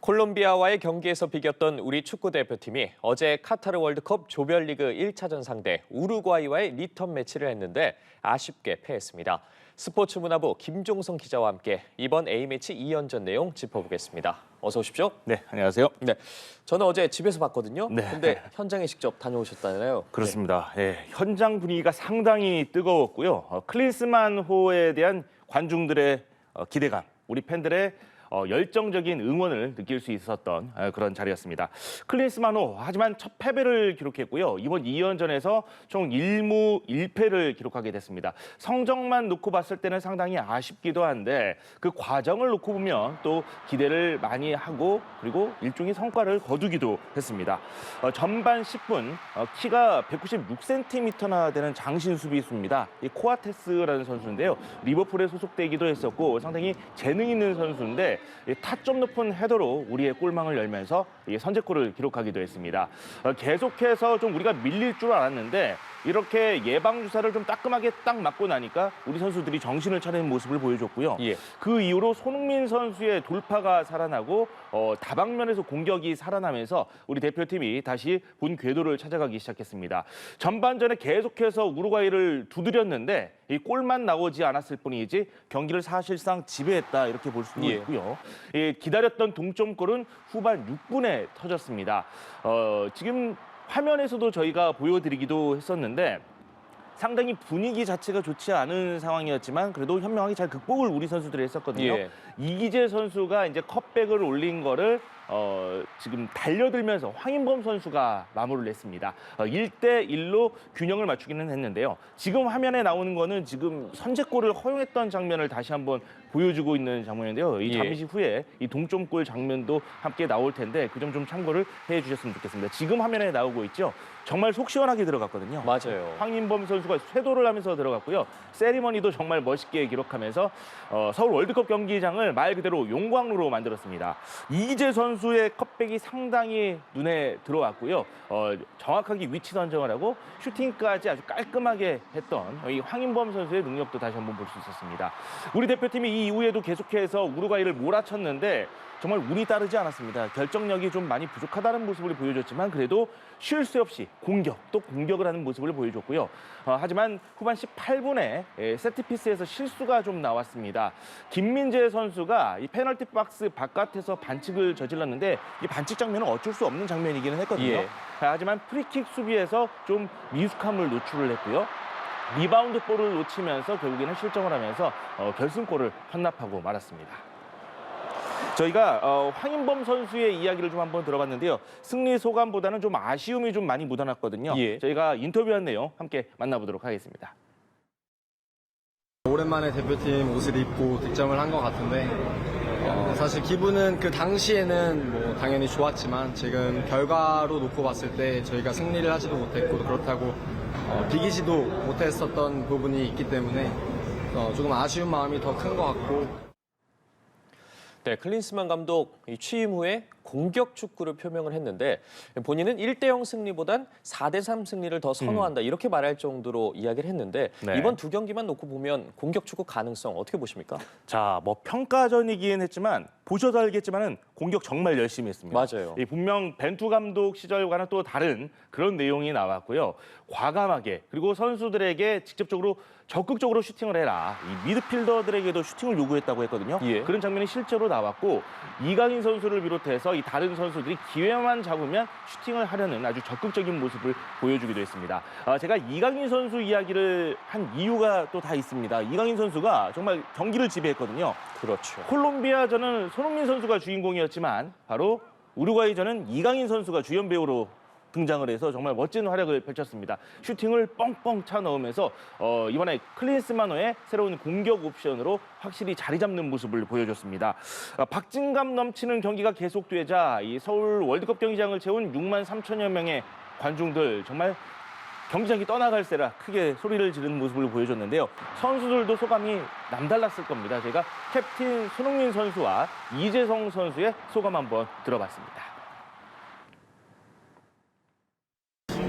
콜롬비아와의 경기에서 비겼던 우리 축구 대표팀이 어제 카타르 월드컵 조별리그 1차전 상대 우루과이와의 리턴 매치를 했는데 아쉽게 패했습니다. 스포츠문화부 김종성 기자와 함께 이번 A매치 2연전 내용 짚어보겠습니다. 어서 오십시오. 네, 안녕하세요. 네, 저는 어제 집에서 봤거든요. 네. 근데 현장에 직접 다녀오셨다나요? 그렇습니다. 현장 분위기가 상당히 뜨거웠고요. 클린스만호에 대한 관중들의 기대감, 우리 팬들의 열정적인 응원을 느낄 수 있었던 그런 자리였습니다. 클린스만호, 하지만 첫 패배를 기록했고요. 이번 2연전에서 총 1무 1패를 기록하게 됐습니다. 성적만 놓고 봤을 때는 상당히 아쉽기도 한데 그 과정을 놓고 보면 또 기대를 많이 하고 그리고 일종의 성과를 거두기도 했습니다. 전반 10분 키가 196cm나 되는 장신 수비수입니다. 이 코아테스라는 선수인데요. 리버풀에 소속되기도 했었고 상당히 재능 있는 선수인데 타점 높은 헤더로 우리의 골망을 열면서 선제골을 기록하기도 했습니다. 계속해서 좀 우리가 밀릴 줄 알았는데 이렇게 예방주사를 좀 따끔하게 딱 맞고 나니까 우리 선수들이 정신을 차리는 모습을 보여줬고요. 그 이후로 손흥민 선수의 돌파가 살아나고 다방면에서 공격이 살아나면서 우리 대표팀이 다시 본 궤도를 찾아가기 시작했습니다. 전반전에 계속해서 우루과이를 두드렸는데 이 골만 나오지 않았을 뿐이지 경기를 사실상 지배했다 이렇게 볼 수 있고요. 기다렸던 동점골은 후반 6분에 터졌습니다. 지금 화면에서도 저희가 보여드리기도 했었는데 상당히 분위기 자체가 좋지 않은 상황이었지만 그래도 현명하게 잘 극복을 우리 선수들이 했었거든요. 이기재 선수가 이제 컵백을 올린 거를 지금 달려들면서 황인범 선수가 마무리를 했습니다. 1대1로 균형을 맞추기는 했는데요. 지금 화면에 나오는 거는 지금 선제골을 허용했던 장면을 다시 한번 보여주고 있는 장면인데요. 이 잠시 후에 이 동점골 장면도 함께 나올 텐데 그 점 좀 참고를 해주셨으면 좋겠습니다. 지금 화면에 나오고 있죠. 정말 속 시원하게 들어갔거든요. 맞아요. 황인범 선수가 쇄도를 하면서 들어갔고요. 세리머니도 정말 멋있게 기록하면서 서울 월드컵 경기장을 말 그대로 용광로로 만들었습니다. 이기재 선수의 컵백이 상당히 눈에 들어왔고요. 정확하게 위치 선정을 하고 슈팅까지 아주 깔끔하게 했던 이 황인범 선수의 능력도 다시 한번 볼 수 있었습니다. 우리 대표팀이 이 이후에도 계속해서 우루과이를 몰아쳤는데 정말 운이 따르지 않았습니다. 결정력이 좀 많이 부족하다는 모습을 보여줬지만 그래도 쉴 새 없이 또 공격을 하는 모습을 보여줬고요. 하지만 후반 18분에 세트피스에서 실수가 좀 나왔습니다. 김민재 선수가 이 페널티 박스 바깥에서 반칙을 저질렀는데 이 반칙 장면은 어쩔 수 없는 장면이기는 했거든요. 하지만 프리킥 수비에서 좀 미숙함을 노출을 했고요. 리바운드 볼을 놓치면서 결국에는 실점을 하면서 결승골을 헌납하고 말았습니다. 저희가 황인범 선수의 이야기를 좀 한번 들어봤는데요. 승리 소감보다는 좀 아쉬움이 좀 많이 묻어났거든요. 저희가 인터뷰한 내용 함께 만나보도록 하겠습니다. 오랜만에 대표팀 옷을 입고 득점을 한 것 같은데 사실 기분은 그 당시에는 뭐 당연히 좋았지만 지금 결과로 놓고 봤을 때 저희가 승리를 하지도 못했고 그렇다고 비기지도 못했었던 부분이 있기 때문에 조금 아쉬운 마음이 더 큰 것 같고. 네, 클린스만 감독 취임 후에 공격 축구를 표명을 했는데 본인은 1대0 승리보단 4대3 승리를 더 선호한다 이렇게 말할 정도로 이야기를 했는데 이번 두 경기만 놓고 보면 공격 축구 가능성 어떻게 보십니까? 자, 뭐 평가전이긴 했지만 보셔도 알겠지만은 공격 정말 열심히 했습니다. 맞아요. 분명 벤투 감독 시절과는 또 다른 그런 내용이 나왔고요. 과감하게 그리고 선수들에게 직접적으로 적극적으로 슈팅을 해라. 이 미드필더들에게도 슈팅을 요구했다고 했거든요. 그런 장면이 실제로 나왔고 이강인 선수를 비롯해서 이 다른 선수들이 기회만 잡으면 슈팅을 하려는 아주 적극적인 모습을 보여주기도 했습니다. 제가 이강인 선수 이야기를 한 이유가 또 다 있습니다. 이강인 선수가 정말 경기를 지배했거든요. 그렇죠. 콜롬비아전은 손흥민 선수가 주인공이었지만 바로 우루과이전은 이강인 선수가 주연 배우로 등장을 해서 정말 멋진 활약을 펼쳤습니다. 슈팅을 뻥뻥 차 넣으면서 이번에 클린스만호의 새로운 공격 옵션으로 확실히 자리 잡는 모습을 보여줬습니다. 박진감 넘치는 경기가 계속되자 이 서울 월드컵 경기장을 채운 6만 3천여 명의 관중들 정말 경기장이 떠나갈세라 크게 소리를 지르는 모습을 보여줬는데요. 선수들도 소감이 남달랐을 겁니다. 제가 캡틴 손흥민 선수와 이재성 선수의 소감 한번 들어봤습니다.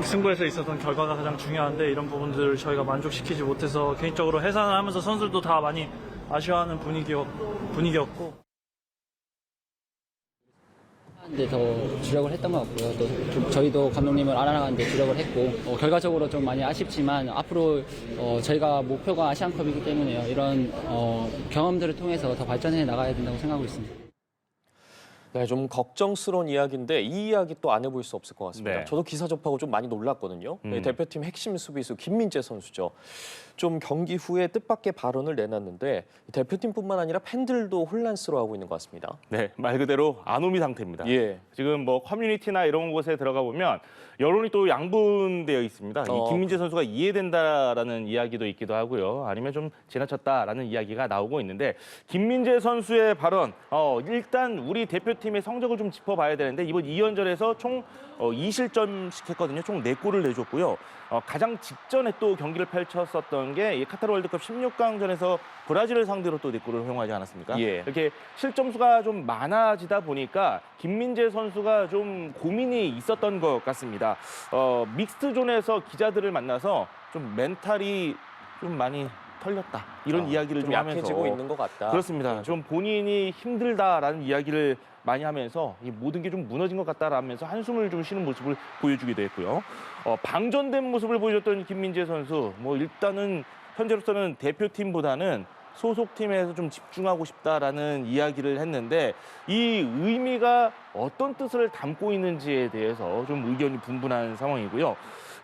승부에서 있었던 결과가 가장 중요한데 이런 부분들을 저희가 만족시키지 못해서 개인적으로 해산을 하면서 선수들도 다 많이 아쉬워하는 분위기였고 근데 더 주력을 했던 것 같고요. 또 저희도 감독님을 알아나가는데 주력을 했고 결과적으로 좀 많이 아쉽지만 앞으로 저희가 목표가 아시안컵이기 때문에요. 이런 경험들을 통해서 더 발전해 나가야 된다고 생각하고 있습니다. 네, 좀 걱정스러운 이야기인데 이 이야기 또 안 해볼 수 없을 것 같습니다. 네. 저도 기사 접하고 좀 많이 놀랐거든요. 대표팀 핵심 수비수 김민재 선수죠. 좀 경기 후에 뜻밖의 발언을 내놨는데 대표팀뿐만 아니라 팬들도 혼란스러워하고 있는 것 같습니다. 네, 말 그대로 아노미 상태입니다. 예. 지금 뭐 커뮤니티나 이런 곳에 들어가 보면 여론이 또 양분되어 있습니다. 이 김민재 선수가 이해된다라는 이야기도 있기도 하고요. 아니면 좀 지나쳤다라는 이야기가 나오고 있는데 김민재 선수의 발언, 일단 우리 대표팀의 성적을 좀 짚어봐야 되는데 이번 2연전에서 총 2실점씩 했거든요. 총 4골을 내줬고요. 가장 직전에 또 경기를 펼쳤었던 게 이 카타르 월드컵 16강전에서 브라질을 상대로 또 4골을 허용하지 않았습니까? 예. 이렇게 실점수가 좀 많아지다 보니까 김민재 선수가 좀 고민이 있었던 것 같습니다. 믹스존에서 기자들을 만나서 좀 멘탈이 좀 많이 털렸다. 이런 이야기를 좀 하면서 약해지고 있는 것 같다. 그렇습니다. 좀 본인이 힘들다라는 이야기를 많이 하면서 이 모든 게 좀 무너진 것 같다라면서 한숨을 좀 쉬는 모습을 보여주기도 했고요. 방전된 모습을 보여줬던 김민재 선수, 뭐 일단은 현재로서는 대표팀보다는 소속팀에서 좀 집중하고 싶다라는 이야기를 했는데 이 의미가 어떤 뜻을 담고 있는지에 대해서 좀 의견이 분분한 상황이고요.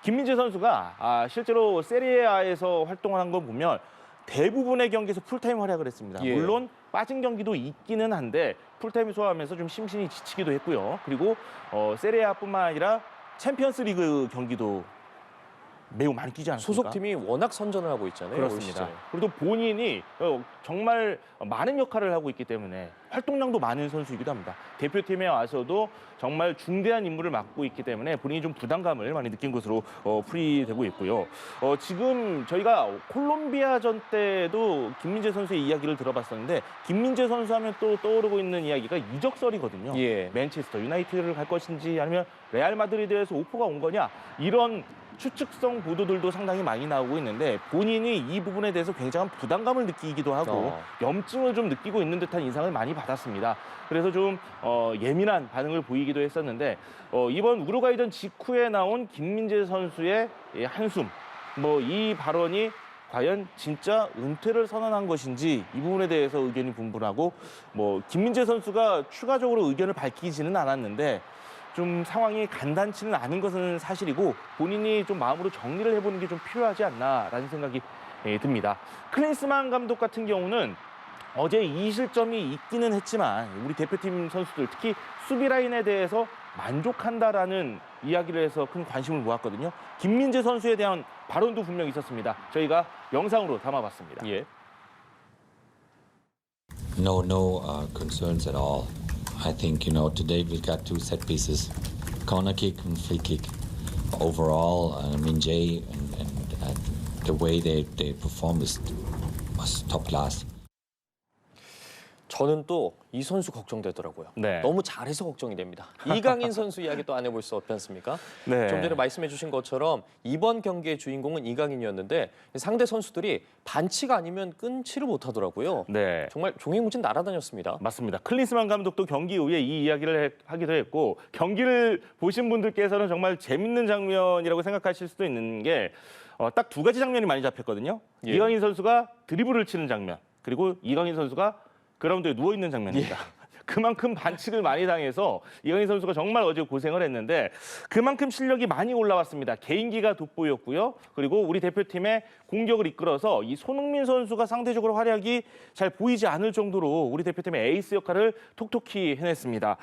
김민재 선수가 실제로 세리에A에서 활동을 한 거 보면 대부분의 경기에서 풀타임 활약을 했습니다. 예. 물론 빠진 경기도 있기는 한데 풀타임 소화하면서 좀 심신이 지치기도 했고요. 그리고 세리에A뿐만 아니라 챔피언스 리그 경기도 매우 많이 뛰지 않습니까? 소속팀이 워낙 선전을 하고 있잖아요. 올 그렇습니다. 시즌에. 그리고 또 본인이 정말 많은 역할을 하고 있기 때문에 활동량도 많은 선수이기도 합니다. 대표팀에 와서도 정말 중대한 임무를 맡고 있기 때문에 본인이 좀 부담감을 많이 느낀 것으로 풀이되고 있고요. 지금 저희가 콜롬비아전 때도 김민재 선수의 이야기를 들어봤었는데 김민재 선수 하면 또 떠오르고 있는 이야기가 이적설이거든요. 예. 맨체스터 유나이티드를 갈 것인지 아니면 레알 마드리드에서 오퍼가 온 거냐 이런 추측성 보도들도 상당히 많이 나오고 있는데 본인이 이 부분에 대해서 굉장한 부담감을 느끼기도 하고 염증을 좀 느끼고 있는 듯한 인상을 많이 받았습니다. 그래서 좀 예민한 반응을 보이기도 했었는데 이번 우루과이전 직후에 나온 김민재 선수의 한숨, 뭐 이 발언이 과연 진짜 은퇴를 선언한 것인지 이 부분에 대해서 의견이 분분하고 뭐 김민재 선수가 추가적으로 의견을 밝히지는 않았는데 좀 상황이 간단치는 않은 것은 사실이고 본인이 좀 마음으로 정리를 해보는 게 좀 필요하지 않나라는 생각이 듭니다. 클린스만 감독 같은 경우는 어제 2실점이 있기는 했지만 우리 대표팀 선수들 특히 수비 라인에 대해서 만족한다라는 이야기를 해서 큰 관심을 모았거든요. 김민재 선수에 대한 발언도 분명히 있었습니다. 저희가 영상으로 담아봤습니다. 예. No concerns at all. I think, today we got 2 set pieces, corner kick and free kick. Overall, Min-jae and the way they performed was top class. 저는 또 이 선수 걱정되더라고요. 네. 너무 잘해서 걱정이 됩니다. 이강인 선수 이야기 또 안 해볼 수 없지 않습니까? 네. 좀 전에 말씀해 주신 것처럼 이번 경기의 주인공은 이강인이었는데 상대 선수들이 반치가 아니면 끊지를 못하더라고요. 네. 정말 종횡무진 날아다녔습니다. 맞습니다. 클린스만 감독도 경기 후에 이 이야기를 하기도 했고 경기를 보신 분들께서는 정말 재밌는 장면이라고 생각하실 수도 있는 게 딱 2가지 장면이 많이 잡혔거든요. 예. 이강인 선수가 드리블을 치는 장면, 그리고 이강인 선수가 그라운드에 누워있는 장면입니다. 그만큼 반칙을 많이 당해서 이강인 선수가 정말 어제 고생을 했는데 그만큼 실력이 많이 올라왔습니다. 개인기가 돋보였고요. 그리고 우리 대표팀의 공격을 이끌어서 이 손흥민 선수가 상대적으로 활약이 잘 보이지 않을 정도로 우리 대표팀의 에이스 역할을 톡톡히 해냈습니다.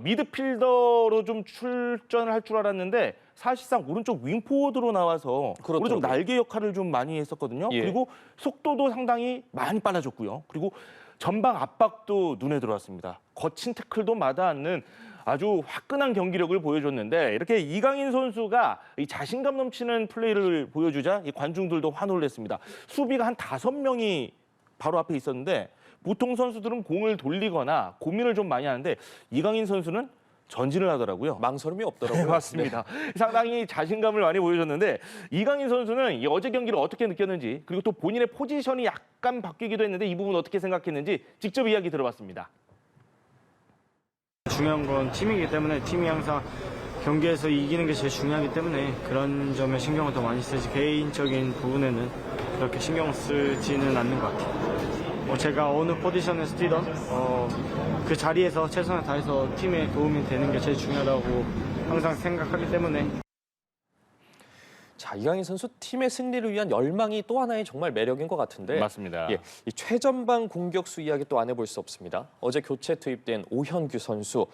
미드필더로 좀 출전을 할 줄 알았는데 사실상 오른쪽 윙포워드로 나와서 오른쪽 날개 역할을 좀 많이 했었거든요. 예. 그리고 속도도 상당히 많이 빨라졌고요. 그리고 전방 압박도 눈에 들어왔습니다. 거친 태클도 마다않는 아주 화끈한 경기력을 보여줬는데 이렇게 이강인 선수가 이 자신감 넘치는 플레이를 보여주자 이 관중들도 환호를 했습니다. 수비가 한 5명이 바로 앞에 있었는데 보통 선수들은 공을 돌리거나 고민을 좀 많이 하는데 이강인 선수는 전진을 하더라고요. 망설임이 없더라고요. 네, 맞습니다. 상당히 자신감을 많이 보여줬는데 이강인 선수는 이 어제 경기를 어떻게 느꼈는지 그리고 또 본인의 포지션이 약간 바뀌기도 했는데 이 부분 어떻게 생각했는지 직접 이야기 들어봤습니다. 중요한 건 팀이기 때문에 팀이 항상 경기에서 이기는 게 제일 중요하기 때문에 그런 점에 신경을 더 많이 쓰지 개인적인 부분에는 그렇게 신경 쓰지는 않는 것 같아요. 제가 어느 포지션에서 뛰던 그 자리에서 최선을 다해서 팀에 도움이 되는 게 제일 중요하다고 항상 생각하기 때문에. 자, 이강인 선수 팀의 승리를 위한 열망이 또 하나의 정말 매력인 것 같은데. 맞습니다. 예, 이 최전방 공격수 이야기 또 안 해볼 수 없습니다. 어제 교체 투입된 오현규 선수.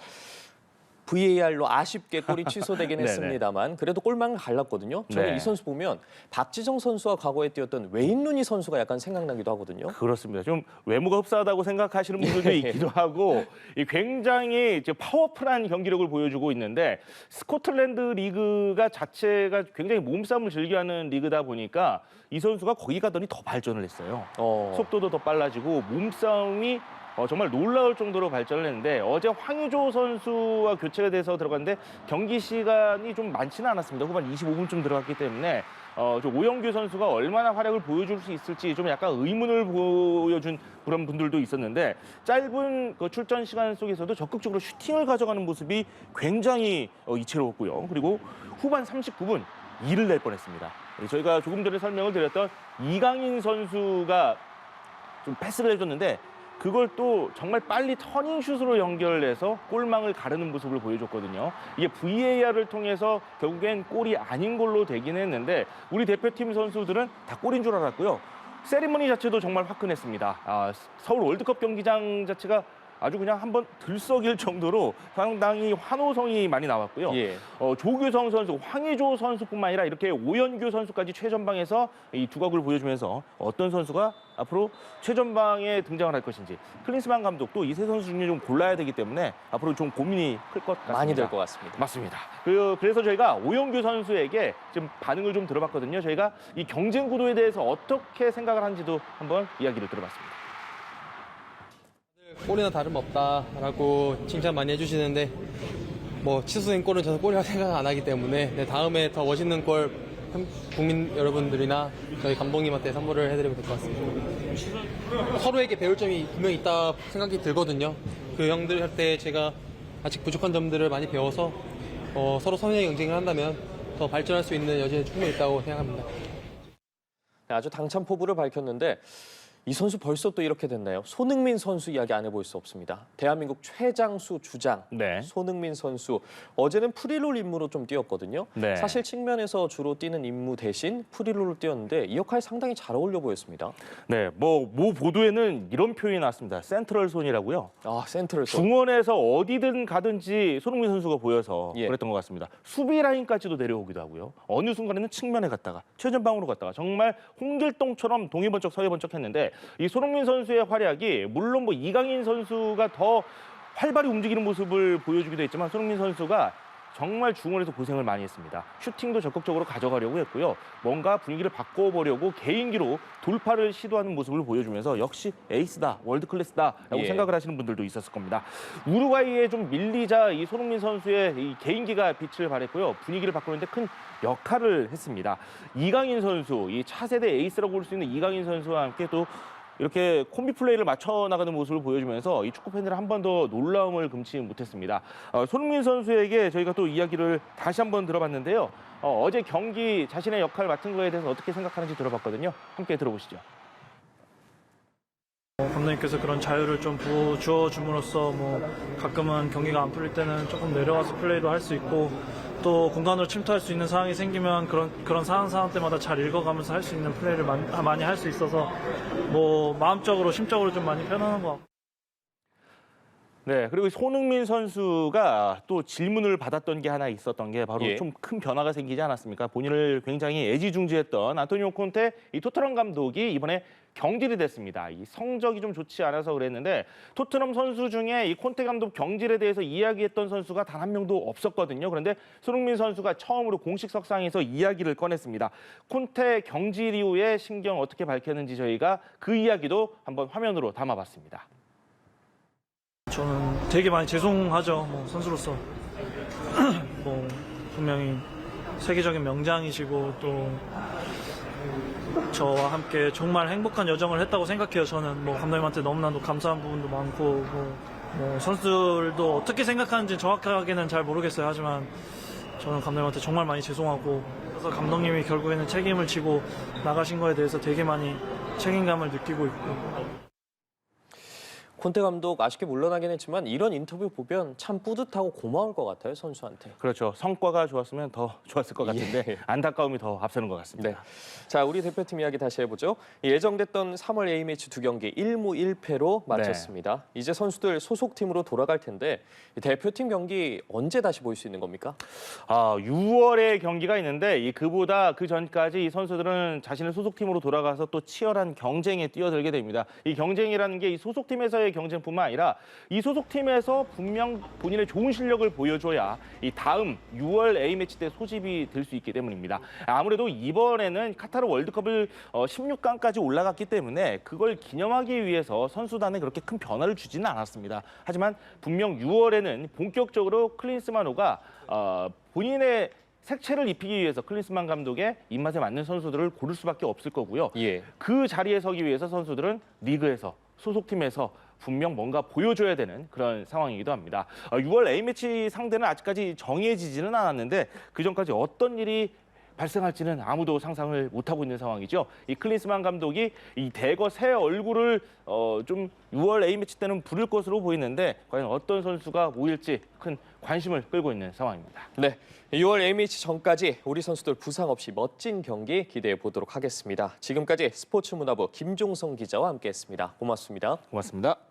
VAR로 아쉽게 골이 취소되긴 네네. 했습니다만 그래도 골망을 갈랐거든요. 저는 네. 이 선수 보면 박지성 선수와 과거에 뛰었던 웨인 루니 선수가 약간 생각나기도 하거든요. 그렇습니다. 좀 외모가 흡사하다고 생각하시는 분들도 있기도 하고 이 굉장히 이제 파워풀한 경기력을 보여주고 있는데 스코틀랜드 리그가 자체가 굉장히 몸싸움을 즐겨하는 리그다 보니까 이 선수가 거기 가더니 더 발전을 했어요. 속도도 더 빨라지고 몸싸움이 정말 놀라울 정도로 발전을 했는데 어제 황의조 선수와 교체가 돼서 들어갔는데 경기 시간이 좀 많지는 않았습니다. 후반 25분쯤 들어갔기 때문에 오영규 선수가 얼마나 활약을 보여줄 수 있을지 좀 약간 의문을 보여준 그런 분들도 있었는데 짧은 그 출전 시간 속에서도 적극적으로 슈팅을 가져가는 모습이 굉장히 이채로웠고요. 그리고 후반 39분 2를 낼 뻔했습니다. 저희가 조금 전에 설명을 드렸던 이강인 선수가 좀 패스를 해줬는데 그걸 또 정말 빨리 터닝슛으로 연결해서 골망을 가르는 모습을 보여줬거든요. 이게 VAR을 통해서 결국엔 골이 아닌 걸로 되긴 했는데 우리 대표팀 선수들은 다 골인 줄 알았고요. 세리머니 자체도 정말 화끈했습니다. 서울 월드컵 경기장 자체가 아주 그냥 한번 들썩일 정도로 상당히 환호성이 많이 나왔고요. 예. 조규성 선수, 황의조 선수뿐만 아니라 이렇게 오현규 선수까지 최전방에서 이 두각을 보여주면서 어떤 선수가 앞으로 최전방에 등장을 할 것인지 클린스만 감독도 이 세 선수 중에 좀 골라야 되기 때문에 앞으로 좀 고민이 클 것 같습니다. 많이 될 것 같습니다. 맞습니다. 그래서 저희가 오영규 선수에게 지금 반응을 좀 들어봤거든요. 저희가 이 경쟁 구도에 대해서 어떻게 생각을 하는지도 한번 이야기를 들어봤습니다. 골이나 다름없다라고 칭찬 많이 해주시는데 뭐 취소된 골은 저는 골이라고 생각 안 하기 때문에 다음에 더 멋있는 골 국민 여러분들이나 저희 감독님한테 선물을 해드리면 될 것 같습니다. 서로에게 배울 점이 분명히 있다 생각이 들거든요. 그 형들 할 때 제가 아직 부족한 점들을 많이 배워서 서로 선의의 경쟁을 한다면 더 발전할 수 있는 여지는 충분히 있다고 생각합니다. 아주 당찬 포부를 밝혔는데 이 선수 벌써 또 이렇게 됐나요? 손흥민 선수 이야기 안 해볼 수 없습니다. 대한민국 최장수 주장 네. 손흥민 선수. 어제는 프리롤 임무로 좀 뛰었거든요. 네. 사실 측면에서 주로 뛰는 임무 대신 프리롤을 뛰었는데 이 역할 상당히 잘 어울려 보였습니다. 네, 모 보도에는 이런 표현이 나왔습니다. 센트럴 손이라고요. 센트럴 손. 중원에서 어디든 가든지 손흥민 선수가 보여서 예. 그랬던 것 같습니다. 수비 라인까지도 내려오기도 하고요. 어느 순간에는 측면에 갔다가 최전방으로 갔다가 정말 홍길동처럼 동해번쩍 서해번쩍 했는데 이 손흥민 선수의 활약이 물론 뭐 이강인 선수가 더 활발히 움직이는 모습을 보여주기도 했지만 손흥민 선수가 정말 중원에서 고생을 많이 했습니다. 슈팅도 적극적으로 가져가려고 했고요. 뭔가 분위기를 바꿔보려고 개인기로 돌파를 시도하는 모습을 보여주면서 역시 에이스다, 월드클래스다라고 예. 생각을 하시는 분들도 있었을 겁니다. 우루과이에 좀 밀리자 이 손흥민 선수의 이 개인기가 빛을 발했고요. 분위기를 바꾸는데 큰 역할을 했습니다. 이강인 선수, 이 차세대 에이스라고 볼 수 있는 이강인 선수와 함께 또 이렇게 콤비 플레이를 맞춰 나가는 모습을 보여주면서 이 축구 팬들은 한 번 더 놀라움을 금치 못했습니다. 손흥민 선수에게 저희가 또 이야기를 다시 한번 들어봤는데요. 어제 경기 자신의 역할 맡은 거에 대해서 어떻게 생각하는지 들어봤거든요. 함께 들어보시죠. 감독님께서 그런 자유를 좀 주어줌으로써 뭐 가끔은 경기가 안 풀릴 때는 조금 내려와서 플레이도 할 수 있고 또 공간으로 침투할 수 있는 상황이 생기면 그런 상황 때마다 잘 읽어가면서 할 수 있는 플레이를 많이 할 수 있어서 뭐 마음적으로 심적으로 좀 많이 편안한 것 같고. 네, 그리고 손흥민 선수가 또 질문을 받았던 게 하나 있었던 게 바로 예. 좀 큰 변화가 생기지 않았습니까? 본인을 굉장히 애지중지했던 안토니오 콘테 이 토트넘 감독이 이번에 경질이 됐습니다. 이 성적이 좀 좋지 않아서 그랬는데 토트넘 선수 중에 이 콘테 감독 경질에 대해서 이야기했던 선수가 단 한 명도 없었거든요. 그런데 손흥민 선수가 처음으로 공식 석상에서 이야기를 꺼냈습니다. 콘테 경질 이후에 심경 어떻게 밝혔는지 저희가 그 이야기도 한번 화면으로 담아봤습니다. 저는 되게 많이 죄송하죠. 뭐 선수로서 뭐 분명히 세계적인 명장이시고 또 저와 함께 정말 행복한 여정을 했다고 생각해요. 저는 뭐 감독님한테 너무나도 감사한 부분도 많고 뭐 뭐 선수들도 어떻게 생각하는지 정확하게는 잘 모르겠어요. 하지만 저는 감독님한테 정말 많이 죄송하고, 그래서 감독님이 결국에는 책임을 지고 나가신 거에 대해서 되게 많이 책임감을 느끼고 있고. 콘테 감독 아쉽게 물러나긴 했지만 이런 인터뷰 보면 참 뿌듯하고 고마울 것 같아요, 선수한테. 그렇죠. 성과가 좋았으면 더 좋았을 것 같은데 안타까움이 더 앞서는 것 같습니다. 네. 자, 우리 대표팀 이야기 다시 해보죠. 예정됐던 3월 A매치 2경기 1무 1패로 마쳤습니다. 이제 선수들 소속팀으로 돌아갈 텐데 대표팀 경기 언제 다시 볼 수 있는 겁니까? 6월에 경기가 있는데 그보다 그 전까지 이 선수들은 자신의 소속팀으로 돌아가서 또 치열한 경쟁에 뛰어들게 됩니다. 이 경쟁이라는 게 이 소속팀에서의 경쟁뿐만 아니라 이 소속팀에서 분명 본인의 좋은 실력을 보여줘야 이 다음 6월 A매치 때 소집이 될 수 있기 때문입니다. 아무래도 이번에는 카타르 월드컵을 16강까지 올라갔기 때문에 그걸 기념하기 위해서 선수단에 그렇게 큰 변화를 주지는 않았습니다. 하지만 분명 6월에는 본격적으로 클린스만호가 본인의 색채를 입히기 위해서 클린스만 감독의 입맛에 맞는 선수들을 고를 수밖에 없을 거고요. 예. 그 자리에 서기 위해서 선수들은 리그에서 소속팀에서 분명 뭔가 보여줘야 되는 그런 상황이기도 합니다. 6월 A매치 상대는 아직까지 정해지지는 않았는데 그전까지 어떤 일이 발생할지는 아무도 상상을 못하고 있는 상황이죠. 이 클린스만 감독이 이 대거 새 얼굴을 좀 6월 A매치 때는 부를 것으로 보이는데 과연 어떤 선수가 모일지 큰 관심을 끌고 있는 상황입니다. 네, 6월 A매치 전까지 우리 선수들 부상 없이 멋진 경기 기대해 보도록 하겠습니다. 지금까지 스포츠문화부 김종성 기자와 함께했습니다. 고맙습니다. 고맙습니다.